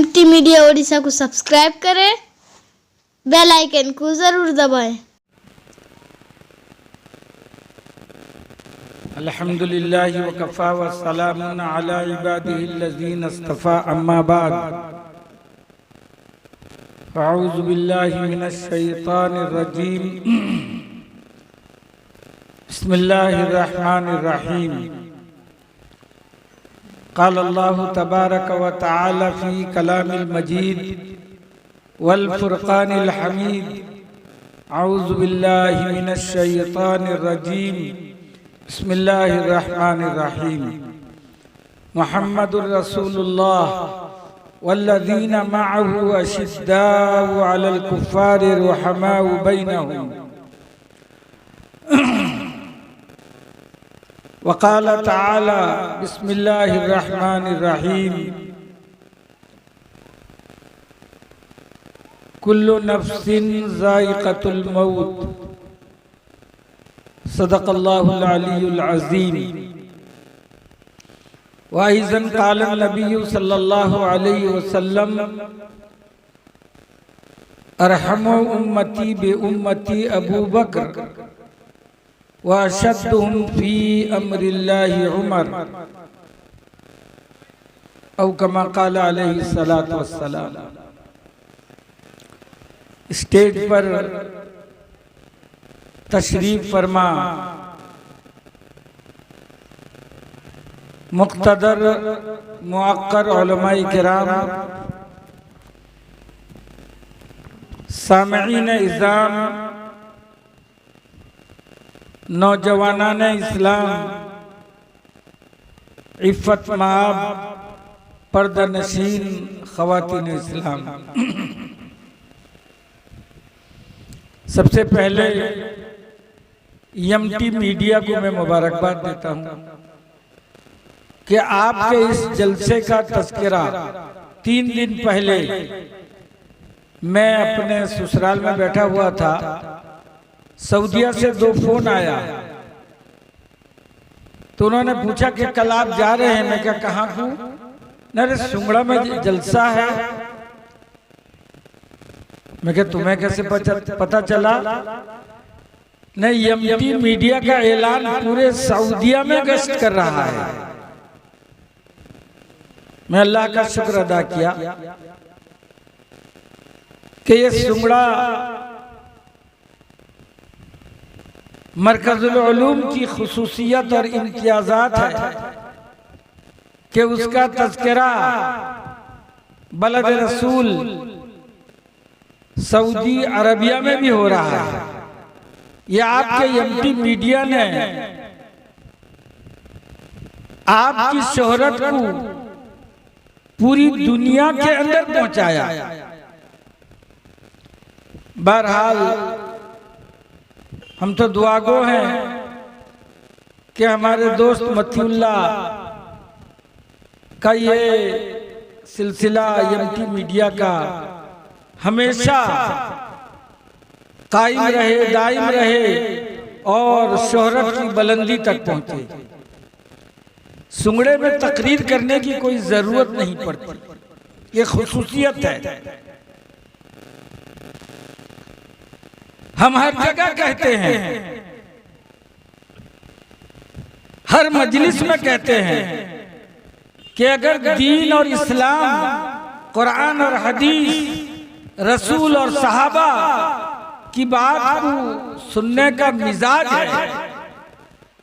MT media Odisha को subscribe करें, bell icon को ज़रूर दबाएं। अल्हम्दुलिल्लाहि व कफ़ा व सलामुन अला इबादिहिल्लज़ीना इस्तफ़ा अम्मा बाद फ़अऊज़ु बिल्लाहि मिनश शैतानिर रजीम बिस्मिल्लाहिर रहमानिर रहीम क़ाल अल्लाहु तबारक व तआला फ़ी कलामिल मजीद वल फ़ुरक़ानिल हमीद अऊज़ु बिल्लाहि मिनश शैतानिर रजीम बिस्मिल्लाहिर्रहमानिर्रहीम मुहम्मदुर रसूलुल्लाह वल्लज़ीना मअहु अशिद्दाउ अलल कुफ़्फ़ारि रुहमाउ बैनहुम वक़ाल तआला बिस्मिल्लाहिर्रहमानिर्रहीम कुल्लु नफ्सिन ज़ाइक़तुल मौत सदक़ल्लाहुल अलीयुल अज़ीम वाइज़न क़ाल नबी सल्लल्लाहु अलैहि वसल्लम अरहमु उम्मती बि उम्मती अबू बकर व अशद्दुहुम फ़ी अम्रिल्लाहि उमर औ कमा क़ाल अलैहि सलातु वस्सलाम। स्टेज पर तशरीफ फरमा मुक़्तदर मुअक्कर उलमाए किराम, सामईन इज़ाम, नौजवानान इस्लाम, इफ़्फ़त माब, पर्दा नशीन ख़वातीन इस्लाम, सबसे पहले एमटी मीडिया को मैं मुबारकबाद देता हूं कि आपके इस जलसे का तज़किरा 3 दिन पहले मैं अपने ससुराल में बैठा हुआ था, सऊदीया से 2 फोन आया तो उन्होंने पूछा कि कल आप जा रहे हैं। मैं क्या कहाँ हूँ? अरे सुंगड़ा में जलसा है। मैं क्या तुम्हें कैसे पता चला? नहीं, एमटी मीडिया का ऐलान पूरे सऊदीया में गश्त कर रहा है। मैं अल्लाह का शुक्र अदा किया कि ये सुंगड़ा मरकजुल उलूम की खुसूसियत और इम्तियाजात है कि उसका तज़किरा बलद रसूल सऊदी अरबिया में भी हो रहा है। ये आपके एमटी मीडिया ने आपकी शोहरत को पूरी दुनिया के अंदर पहुंचाया। बहरहाल हम तो दुआगो हैं कि हमारे दोस्त मतीउल्लाह का ये सिलसिला एमटी मीडिया का हमेशा कायम रहे, दायम रहे और शोहरत की बुलंदी तक पहुंचे। सुंगड़े में तकरीर करने की कोई जरूरत नहीं पड़ती, ये खुसूसियत है। हम हर जगह कहते हैं, हर मजलिस में कहते हैं कि अगर दीन और इस्लाम, कुरान और हदीस, रसूल और सहाबा की बात को सुनने का मिजाज है,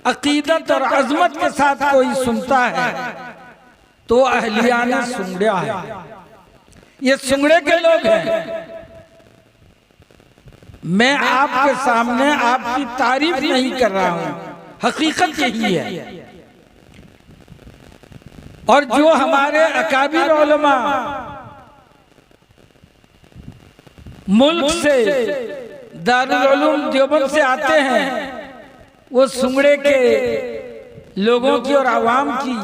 अकीदत और अजमत के साथ कोई सुनता है तो अहलियाना सुंगड़ा है। ये सुंगड़े के लोग हैं। मैं आपके सामने आपकी तारीफ नहीं कर रहा हूं, हकीकत यही है। और जो हमारे अकाबिर उलमा मुल्क से, दारुल उलूम देवबंद से आते हैं, वो सुंगड़े के लोगों की और आवाम की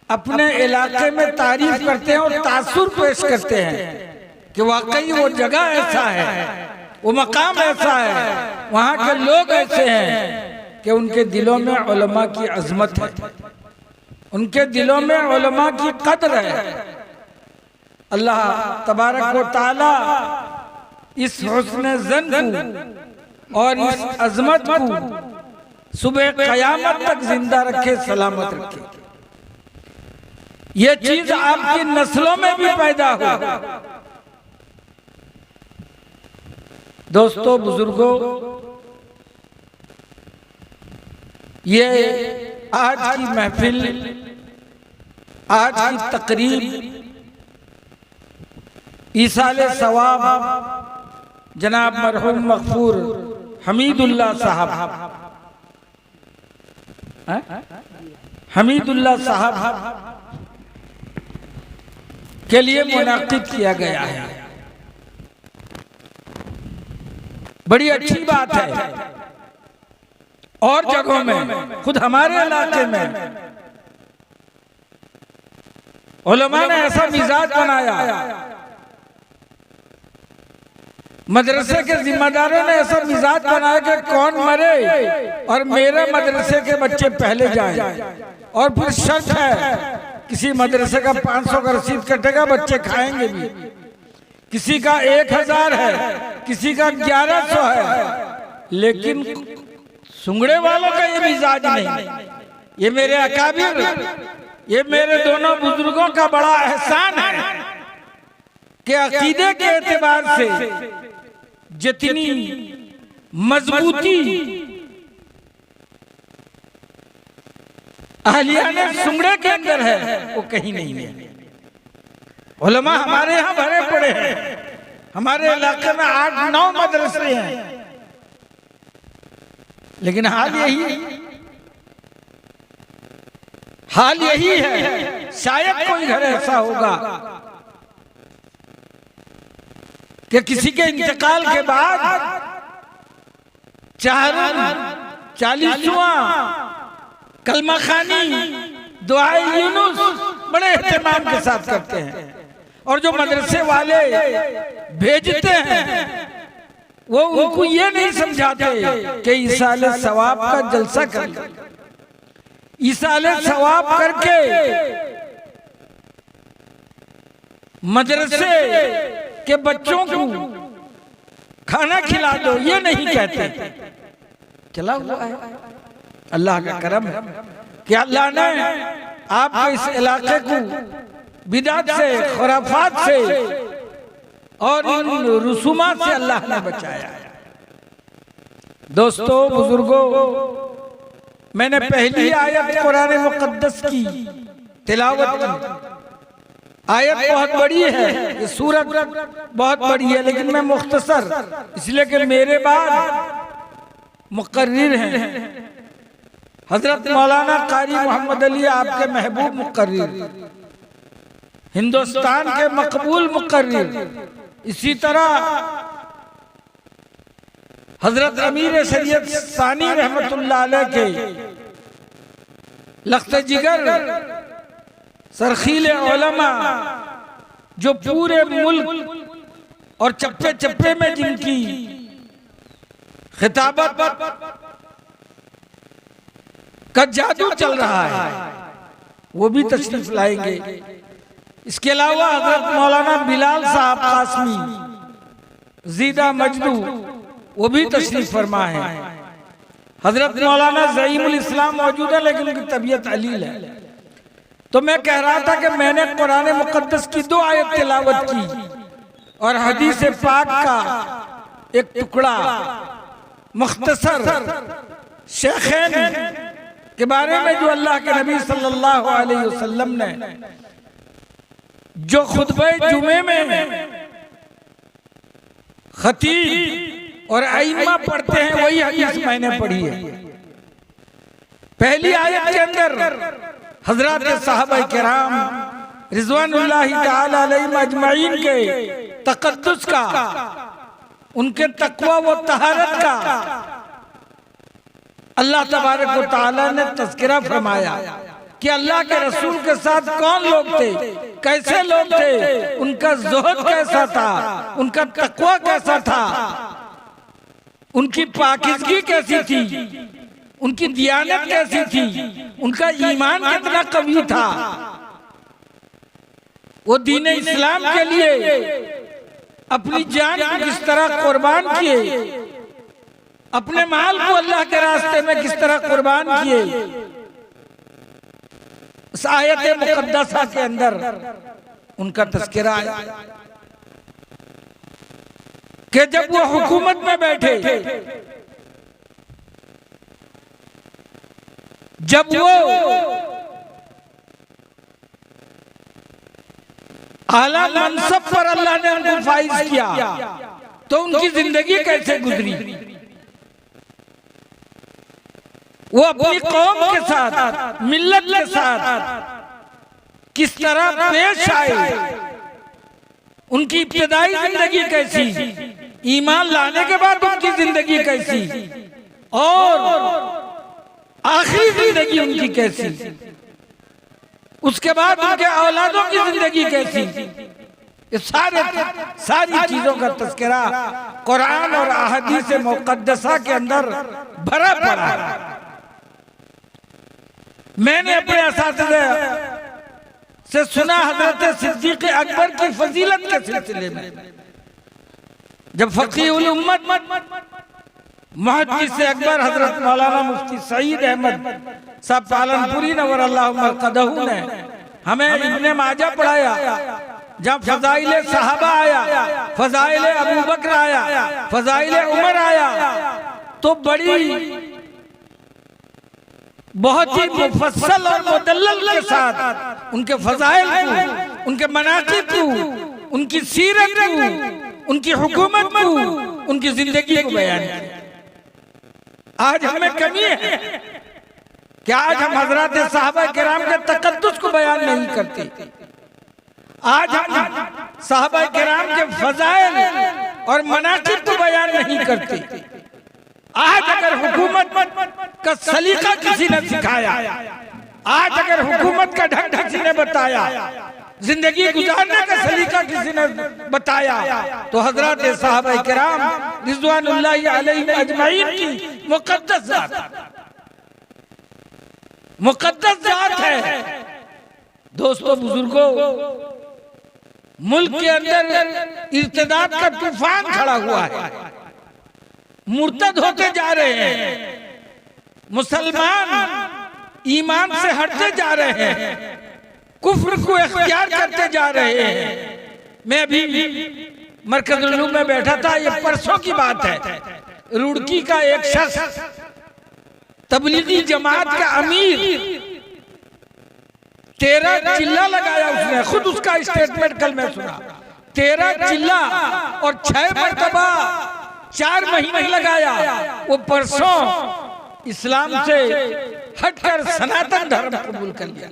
अपने इलाके में तारीफ करते हैं और तासुर पेश करते हैं कि वाकई वो जगह ऐसा है, वो मकाम ऐसा है, वहाँ के लोग ऐसे हैं कि उनके दिलों में उलमा की अजमत है, उनके दिलों में उलमा की कद्र है। अल्लाह तबारक व तआला इस हुस्न ज़न को और इस अजमत को सुबह क़यामत तक जिंदा रखे, सलामत रखे। ये चीज आपकी नस्लों में भी पैदा हो। दोस्तों, बुजुर्गों, ये आज की महफिल, आज की तकरीब ईसाले सवाब जनाब मरहूम मगफूर हमीदुल्लाह साहब, हमीदुल्लाह साहब के लिए मुनाकिद किया गया है। बड़ी अच्छी बात है। और जगहों में, खुद हमारे इलाके में उलमा ने ऐसा मिजाज बनाया, मदरसे के जिम्मेदारों ने ऐसा मिजाज बनाया कि कौन मरे और मेरे मदरसे के बच्चे पहले जाएं। और फिर शर्त है, किसी मदरसे का 500 का रसीद कटेगा, बच्चे खाएंगे भी। किसी का 1000 है, किसी का 1100 है, लेकिन सुंगड़े वालों का ये मिजाज नहीं। ये मेरे अकाबिर, ये मेरे दोनों बुजुर्गों का बड़ा एहसान है कि अकीदे के एतबार से जितनी मजबूती अहलियाने सुंगड़े के अंदर है वो कहीं नहीं है। उलमा हमारे यहाँ भरे पड़े हैं। हमारे इलाके में 8-9 मदरसे हैं, लेकिन हाल यही है। शायद कोई घर ऐसा होगा कि किसी के इंतकाल के बाद 40वां कलमा खानी दुआए यूनुस बड़े एहतमाम के साथ करते हैं। और जो मदरसे वाले भेजते हैं वो उनको ये नहीं समझाते कि ईसाले सवाब का जलसा कर, ईसाले सवाब करके मदरसे के बच्चों को खाना खिला दो, ये नहीं कहते। चला हुआ है, अल्लाह का करम है कि अल्लाह ने आपके इस इलाके को बिदात से, खुराफात से और इन रुसूमात से अल्लाह ने बचाया। दोस्तों, बुजुर्गों, मैंने पहली आयत कुरान मुकद्दस की तिलावत की। आयत बहुत बड़ी है, ये सूरत बहुत बड़ी है, लेकिन मैं मुख्तसर, इसलिए कि मेरे बाद मुकर्रिर हैं हजरत मौलाना कारी मोहम्मद अली, आपके महबूब मुकर्रिर, हिंदुस्तान के मकबूल मुकर्रिर। इसी तरह हजरत अमीर शरीयत सानी रहमतुल्लाह अलैह के लख्त जिगर सरखीले उलमा, जो पूरे मुल्क और चप्पे चप्पे में जिनकी खिताबत का जादू चल रहा है, वो भी तशरीफ लाएंगे। इसके अलावा हजरत मौलाना बिलाल साहब कासमी जीदा मजदू, वो भी तशरीफ फरमा है। हजरत मौलाना ज़ईमुल इस्लाम मौजूद है, लेकिन उनकी तबीयत अलील है। तो मैं कह रहा था कि मैंने कुरान मुकद्दस की 2 आयत तिलावत की और हदीस पाक का एक टुकड़ा मुख्तसर शेखैन के बारे में, जो अल्लाह के नबी सल्लल्लाहु अलैहि वसल्लम ने जो खुतबे जुमे में खतीब और आइम्मा पढ़ते हैं, वही हदीस मैंने पढ़ी है। पहली आयत के अंदर हजरत सहाबा किराम रिजवानुल्लाहि ताला अलैहिम अजमईन के तकद्दुस का, उनके तकवा व तहारत का अल्लाह तबारक व तआला ने तज़किरा फरमाया कि अल्लाह के रसूल के साथ कौन लोग थे, कैसे लोग थे, उनका ज़ुहद कैसा था, उनका तकवा कैसा था, उनकी पाकीज़गी कैसी थी, उनकी दियानत कैसी थी, उनका ईमान कितना कवी था। वो दीन इस्लाम के लिए अपनी जान को किस तरह कुर्बान किए, अपने माल को अल्लाह के रास्ते में किस तरह कुर्बान किए। इस आयत मुकद्दसा के अंदर उनका तज़किरा है कि जब वो हुकूमत में बैठे, जब वो आला मनसब पर अल्लाह ने उनको फाइज किया, तो उनकी जिंदगी कैसे गुजरी। वो अपनी कौम के साथ, मिल्लत के साथ किस तरह पेश आए, उनकी इब्तिदाई जिंदगी कैसी, ईमान लाने के बाद उनकी जिंदगी कैसी, और आखिरी जिंदगी उनकी कैसी, उसके बाद उनके औलादों की जिंदगी कैसी, ये सारी चीजों का तज़किरा कुरान और अहादीस मुक़द्दसा के अंदर भरा पड़ा है। मैंने अपने असातिज़े से सुना हज़रत सिद्दीक़ अकबर की फजीलत के सिलसिले में, जब फ़क़ीहुल उम्मत मुहद्दिस अकबर हजरत मौलाना मुफ्ती सईद अहमद साहब पालनपुरी नवर अल्लाह मरक़दहू ने हमें इब्ने माजा पढ़ाया, जब फ़ज़ाइल सहाबा आया, फ़ज़ाइल अबू बकर आया, फ़ज़ाइल उमर आया, तो बड़ी बहुत ही मुफस्सल और मुदल्लल के साथ उनके फ़ज़ाइल को, उनके मनाक़िब को, उनकी सीरत को, उनकी हुकूमत को, उनकी जिंदगी को बयान किया। आज हमें कमी है कि आज हम हजरत साहबा किराम के तक़द्दुस को बयान नहीं करते। आज हम साहबा किराम के फ़ज़ाइल और मनाक़िब को बयान नहीं करते। आज अगर हुकूमत का सलीका किसी ने सिखाया, आज अगर हुकूमत का ढंग किसी ने बताया, जिंदगी गुजारने का सलीका किसी ने बताया, तो हजरत साहबा किराम रिज़वानुल्लाहि अलैहिम अजमईन की मुक़द्दस ज़ात है। दोस्तों बुजुर्गों, मुल्क के अंदर इर्तिदाद का तूफान खड़ा हुआ है, मुर्तद होते जा रहे हैं, मुसलमान ईमान से हटते जा रहे हैं, कुफ्र को इख्तियार करते जा रहे हैं। मैं अभी मरकज़ुल उलूम में बैठा था, ये परसों की बात है, रुड़की का एक शख्स तबलीगी जमात का अमीर 13 चिल्ला लगाया उसने, खुद उसका स्टेटमेंट कल मैं सुना, 13 चिल्ला और 6 मरतबा 4 महीने लगाया। वो परसों इस्लाम से हटकर सनातन धर्म कबूल कर लिया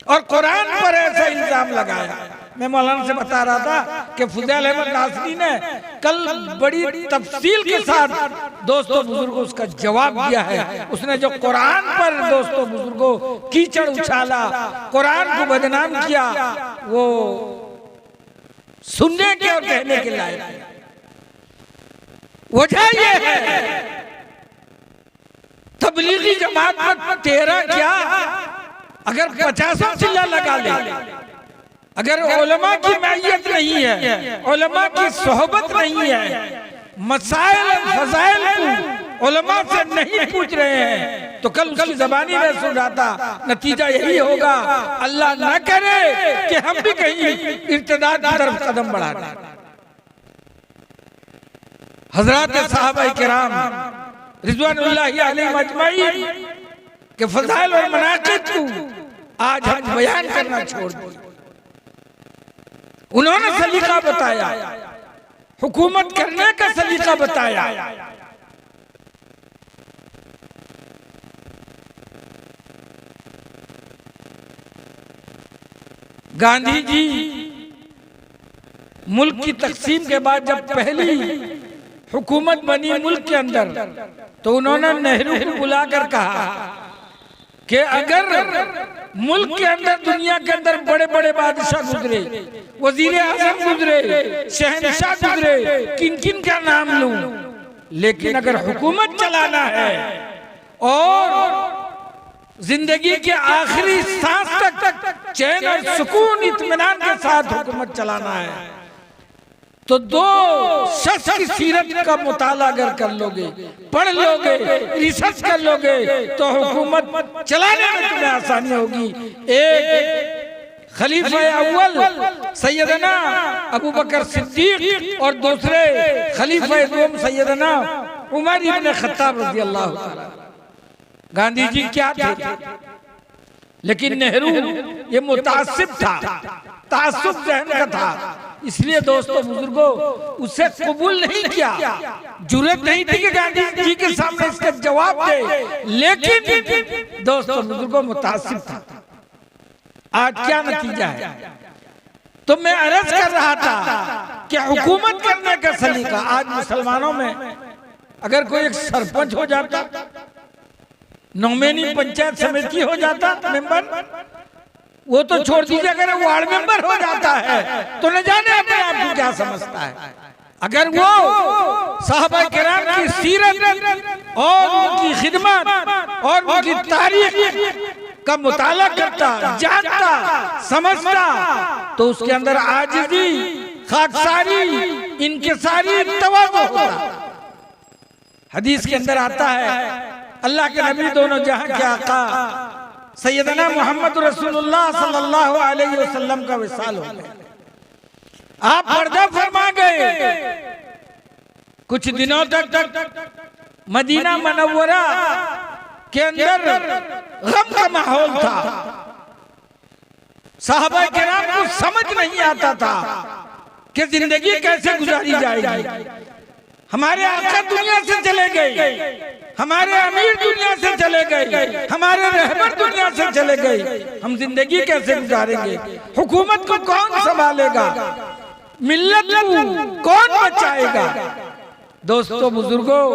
और कुरान पर ऐसा इल्जाम लगाया। मैं मौलाना से बता रहा था कि फुज़ैल अहमद नासरी ने कल बड़ी तफसील के साथ दोस्तों बुजुर्गों उसका जवाब दिया है। उसने जो कुरान पर दोस्तों बुजुर्गों कीचड़ उछाला, कुरान को बदनाम किया, वो सुनने के और कहने के लायक। वजह यह है तबलीगी जमात पर 13 क्या, अगर 50 चिल्ला लगा ले, अगर उलमा की मैयत नहीं है, उलमा की सोहबत नहीं है, मसाइल फज़ाइल को उलमा से नहीं पूछ रहे हैं, तो कल उसकी ज़बानी में सुन रहा था, नतीजा यही होगा, अल्लाह न करे कि हम भी कहीं इर्तिदाद की तरफ कदम बढ़ा दें। हजरत साहबा किराम रिज़वानुल्लाहि अलैहिम अजमईन के फ़ज़ाइल और मनाक़िब को आज हम बयान करना छोड़ दिए। उन्होंने सलीका बताया, हुकूमत करने का सलीका बताया। गांधी जी मुल्क की तकसीम के बाद जब पहली हुकूमत बनी मुल्क के अंदर, तो उन्होंने नेहरू को बुलाकर कहा कि अगर मुल्क के अंदर, दुनिया के अंदर बड़े बड़े बादशाह गुजरे, वजीर आजम गुजरे, शहनशाह गुजरे, किन किन का नाम लूं, लेकिन अगर हुकूमत चलाना है और जिंदगी के आखिरी सांस तक चैन और सुकून इत्मीनान के साथ हुकूमत चलाना है, तो दो शख्स की सीरत का मुताला अगर कर लोगे, पढ़ लोगे, रिसर्च कर लोगे, तो हुकूमत चलाने में तुम्हें आसानी होगी। एक खलीफा अव्वल सैयदना अबू बकर सिद्दीक और दूसरे खलीफा दोम सैयदना उमर इब्न खत्ताब रज़ी अल्लाह ताला। गांधी जी क्या थे, लेकिन नेहरू ये मुतासिब था, तासुब जहन का था, इसलिए दोस्तों बुजुर्गों उसे कबूल नहीं किया, जुर्रत नहीं थी कि गांधी जी के सामने इसका जवाब दे, लेकिन दोस्तों बुजुर्गों मुतासिब था। आज क्या नतीजा है? तो मैं अर्ज कर रहा था कि हुकूमत करने का सलीका आज मुसलमानों में, अगर कोई एक सरपंच हो जाता, नौमेनी पंचायत समिति हो जाता मेंबर, वो तो छोड़ दीजिए, अगर वार्ड मेंबर हो जाता है तो न जाने अपने आप को क्या समझता है। अगर वो साहबा किराम की सीरत और उनकी खिदमत और उनकी तारीख का मुताला करता, जानता, समझता, तो उसके अंदर आजिज़ी, खाकसारी, इनकिसारी, तवाज़ु होता। हदीस के अंदर आता है अल्लाह के नबी दोनों जहां के आका सैयदना मोहम्मद रसूलुल्लाह सल्लल्लाहु अलैहि वसल्लम का विसाल हो गया। आप पर्दा फरमा गए। कुछ दिनों तक मदीना मनव्वरा के अंदर गम का माहौल था। साहबा किराम को समझ नहीं आता था कि जिंदगी कैसे गुजारी जाएगी। हमारे आका दुनिया से चले गए, हमारे अमीर दुनिया से चले गए, हमारे रहबर दुनिया से चले गए, हम जिंदगी कैसे गुजारेंगे? हुकूमत को कौन संभालेगा? मिल्लत को कौन बचाएगा? दोस्तों बुजुर्गों,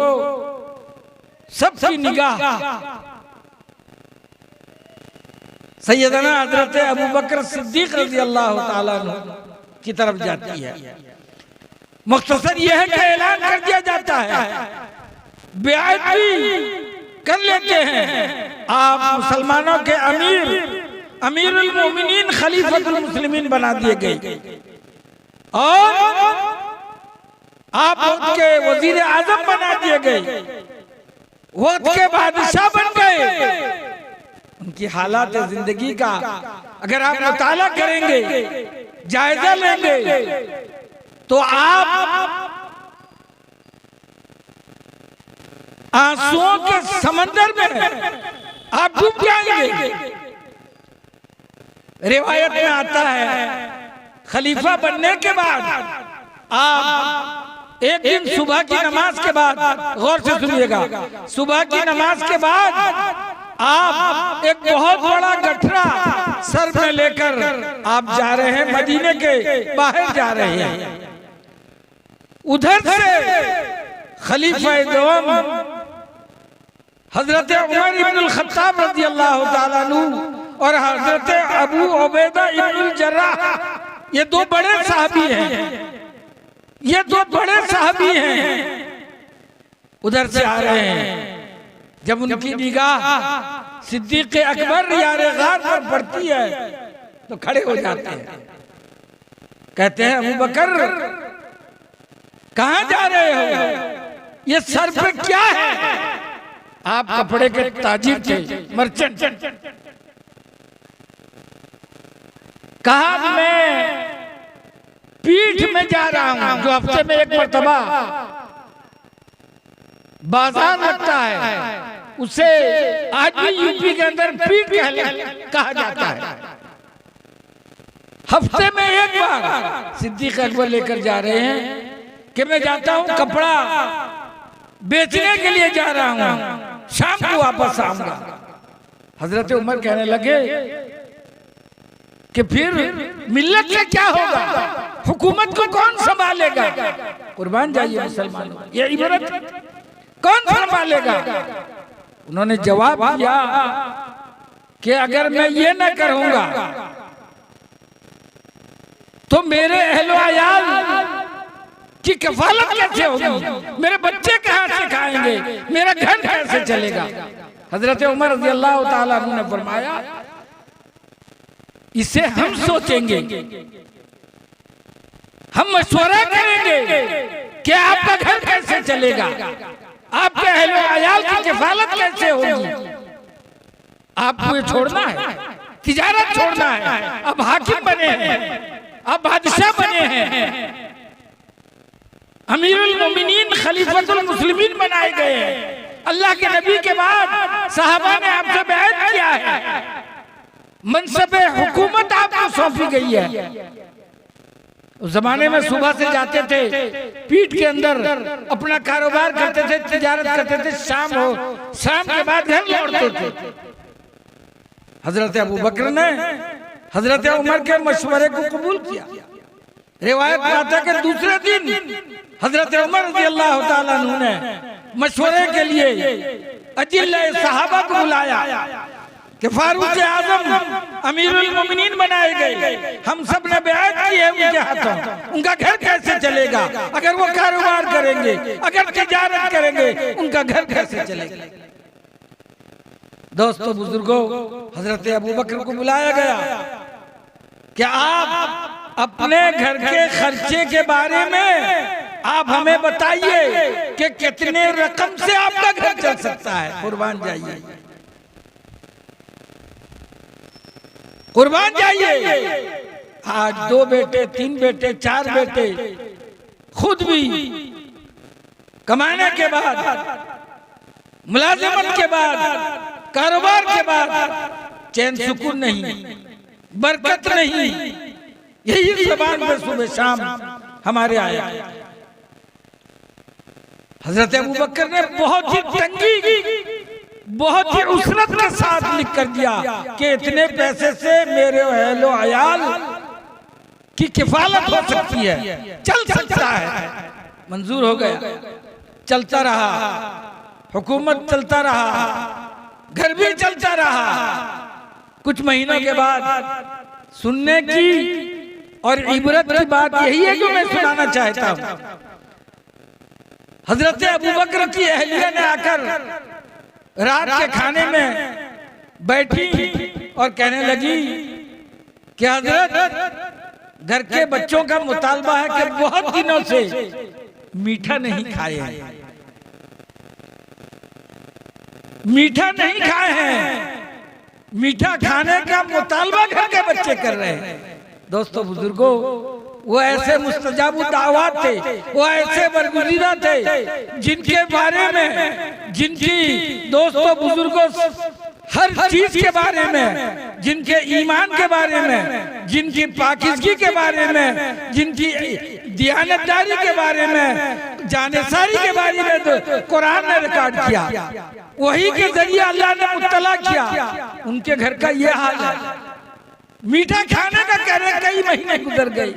सबकी निगाह सैयदना हजरत अबू बकर सिद्दीक रज़ी अल्लाह ताला अन्हु की तरफ जाती है। मुख्तसर यह है कि ऐलान कर दिया जाता है, बेअत भी कर लेते हैं, आप मुसलमानों के अमीरुल मोमिनीन खलीफतुल मुस्लिमीन बना दिए गए और आप उनके वजीर आजम बना दिए गए, वक्त के बादशाह बन गए। उनकी हालात जिंदगी का अगर आप मुताला करेंगे, जायजा लेंगे, तो आप आंसुओं के समंदर में आप डूब जाएंगे। रिवायत में आता है खलीफा बनने के बाद आप एक दिन सुबह की नमाज के बाद, गौर से सुनिएगा, सुबह की नमाज के बाद आप एक बहुत बड़ा गठरा सर में लेकर आप जा रहे हैं, मदीने के बाहर जा रहे हैं। उधर से खलीफा दोम हजरत उमर इब्नुल खत्ताब रज़ी अल्लाह ताला अन्हु और हजरत अबू उबैदा इब्नुल जर्राह, ये दो बड़े साहबी हैं, ये दो बड़े साहबी हैं, उधर से आ रहे हैं। जब उनकी निगाह सिद्दीक अकबर यारे गार पर पड़ती है तो खड़े हो जाते हैं, कहते हैं अबू बकर कहां जा रहे हो? ये सर पे क्या है? आप कपड़े के ताजिर थे, मर्चेंट। कहा मैं पीठ में जा रहा हूं, जो हफ्ते में एक मर्तबा बाजार लगता है, उसे आज भी यूपी के अंदर पीठ कहा जाता है। हफ्ते में एक बार सिद्दीक अकबर लेकर जा रहे हैं कि मैं जाता हूं कपड़ा बेचने के लिए जा रहा हूं, शाम को वापस आऊंगा। हजरत उमर कहने लगे कि फिर मिल्लत का क्या होगा? हुकूमत को कौन संभालेगा? कुर्बान जाइए मुसलमानों, ये इबारत कौन संभालेगा? उन्होंने जवाब दिया कि अगर मैं ये न करूंगा तो मेरे अहलो अयाल की कफालत कैसे होगी? मेरे बच्चे कहां से खाएंगे? मेरा घर कैसे चलेगा? हजरत उमर रज़ी अल्लाह ताला अन्हु ने फरमाया, इसे हम सोचेंगे, हम मशवरा करेंगे कि आपका घर कैसे चलेगा, आपके अहले अयाल की किफालत कैसे होगी। आपको ये छोड़ना है, तिजारत छोड़ना है, अब हाकिम बने हैं, अब बादशाह बने हैं, अमीरुल मोमिनीन खलीफतुल मुस्लिमीन बनाए गए हैं, अल्लाह के नबी के बाद सहाबा ने आपसे बैत किया है, मनसब हुकूमत आपको सौंपी गई है। उस जमाने में सुबह से जाते थे, पीठ के अंदर अपना कारोबार करते थे, तिजारत करते थे, शाम हो, शाम के बाद घर लौटते थे। हजरत अबू बकर ने हजरत उमर के मशवरे को कबूल किया। रिवायत में आता है कि दूसरे दिन हजरत उमर रज़ी अल्लाह ताला अन्हु ने मशवरे के लिए अजिल्ला सहाबा को बुलाया कि फारूक आजम अमीरुल मोमिनीन बनाए गए, हम सब ने बैत की है उनके हाथों, उनका घर कैसे चलेगा, अगर वो कारोबार करेंगे, अगर तिजारत करेंगे, उनका घर कैसे चलेगा। दोस्तों बुजुर्गों, हजरत अबू बकर को बुलाया गया कि आप अपने घर के खर्चे के बारे में आप हमें बताइए कि कितने रकम से आपका घर चल सकता है। कुर्बान जाइए, कुर्बान जाइए। आज 2 बेटे, 3 बेटे, 4 बेटे, खुद भी कमाने के बाद, मुलाजिमत के बाद, कारोबार के बाद चैन सुकून नहीं, बरकत नहीं। यही ज़बान पर सुबह शाम हमारे आया। हजरत अबू बकर ने बहुत ही तंगी, बहुत ही उसरत के साथ लिख कर दिया कि इतने पैसे से मेरे अहलो अयाल की किफालत हो सकती है, चल सकता है। मंजूर हो गया, चलता रहा, हुकूमत चलता रहा, घर भी चलता रहा। कुछ महीनों के बाद सुनने की और इबरत की बात यही है जो मैं सुनाना चाहता हूँ। हजरत अबू बकर की अहलिया ने आकर रात के खाने में बैठी और कहने लगी कि हजरत घर के बच्चों का मुतालबा है कि बहुत दिनों से मीठा नहीं खाए हैं, मीठा नहीं खाए हैं, मीठा खाने का मुतालबा घर के बच्चे कर रहे हैं। दोस्तों बुजुर्गों, वो ऐसे मुस्तजाबु दावत थे, वो ऐसे बरगुज़ीदा थे जिनके बारे में, जिनकी दोस्तों बुजुर्गों हर चीज के बारे में, जिनके ईमान के बारे में, जिनकी पाकिज़गी के बारे में, जिनकी दियानतदारी के बारे में, जानेसारी के बारे में तो कुरान ने रिकॉर्ड किया, वही के जरिए अल्लाह ने मुत्तला किया। उनके घर का ये हाल है। मीठा खाने का कह रहे कई महीने गुजर गए।